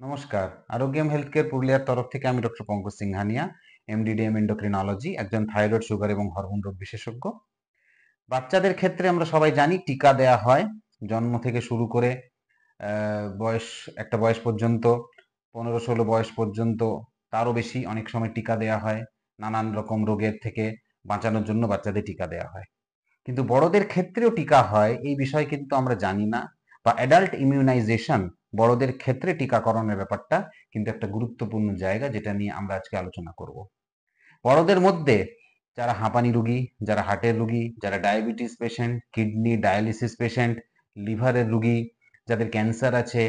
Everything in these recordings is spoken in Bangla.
নমস্কার। আরোগ্যম হেলথ কেয়ার পুরুলিয়ার তরফ থেকে আমি doctor Pankaj Singhania, MDDM endocrinology, একজন থাইরয়েড, সুগার এবং হরমোন রোগ বিশেষজ্ঞ। বাচ্চাদের ক্ষেত্রে আমরা সবাই জানি টিকা দেয়া হয় জন্ম থেকে শুরু করে বয়স একটা বয়স পর্যন্ত, 15-16 বয়স পর্যন্ত, তারও বেশি অনেক সময় টিকা দেয়া হয়। নানান রকম রোগের থেকে বাঁচানোর জন্য বাচ্চাদের টিকা দেয়া হয়। কিন্তু বড়দের ক্ষেত্রেও টিকা হয় এই বিষয় কিন্তু আমরা জানি না, বা অ্যাডাল্ট ইমিউনাইজেশন, বড়দের ক্ষেত্রে টিকাকরণের ব্যাপারটা কিন্তু একটা গুরুত্বপূর্ণ জায়গা, যেটা নিয়ে আমরা আজকে আলোচনা করব। বড়দের মধ্যে যারা হাঁপানি রোগী, যারা হার্টের রোগী, যারা diabetes patient, kidney dialysis patient, লিভারের রোগী, যাদের ক্যান্সার আছে,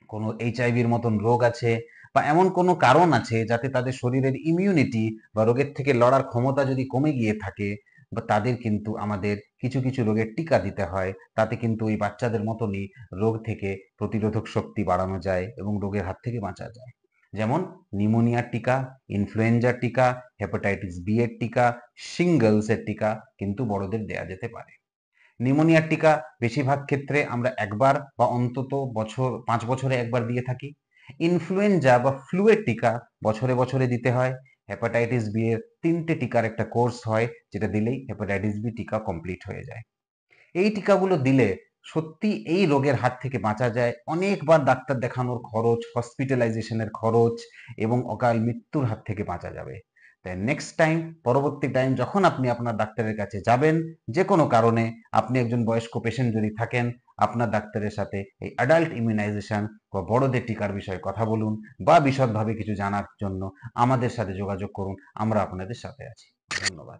কোনো এইচআইভির মতন রোগ আছে, বা এমন কোনো কারণ আছে যাতে তাদের শরীরের ইমিউনিটি বা রোগের থেকে লড়ার ক্ষমতা যদি কমে গিয়ে থাকে, বা তাদের কিন্তু আমাদের কিছু কিছু রোগের টিকা দিতে হয়। তাতে কিন্তু ওই বাচ্চাদের মতনই রোগ থেকে প্রতিরোধক শক্তি বাড়ানো যায় এবং রোগের হাত থেকে বাঁচা যায়। যেমন নিউমোনিয়ার টিকা, ইনফ্লুয়েঞ্জার টিকা, হেপাটাইটিস বি এর টিকা, শিঙ্গলসের টিকা কিন্তু বড়দের দেয়া যেতে পারে। নিউমোনিয়ার টিকা বেশিরভাগ ক্ষেত্রে আমরা একবার বা অন্তত 5 বছরে একবার দিয়ে থাকি। ইনফ্লুয়েঞ্জা বা ফ্লুয়ের টিকা বছরে বছরে দিতে হয়। হেপাটাইটিস বি এর 3টে টিকার একটা কোর্স হয়, যেটা দিলেই হেপাটাইটিস বি টিকা কমপ্লিট হয়ে যায়। এই টিকাগুলো দিলে সত্যি এই রোগের হাত থেকে বাঁচা যায়। অনেকবার ডাক্তার দেখানোর খরচ, হসপিটালাইজেশনের খরচ এবং অকাল মৃত্যুর হাত থেকে বাঁচা যাবে। তাই নেক্সট টাইম, পরবর্তী টাইম যখন আপনি আপনার ডাক্তারের কাছে যাবেন, যে কোনো কারণে আপনি একজন বয়স্ক পেশেন্ট যদি থাকেন, আপনার ডাক্তারের সাথে এই অ্যাডাল্ট ইমিউনাইজেশন বা বড়দের টিকার বিষয়ে কথা বলুন, বা বিশদভাবে কিছু জানার জন্য আমাদের সাথে যোগাযোগ করুন। আমরা আপনাদের সাথে আছি। ধন্যবাদ।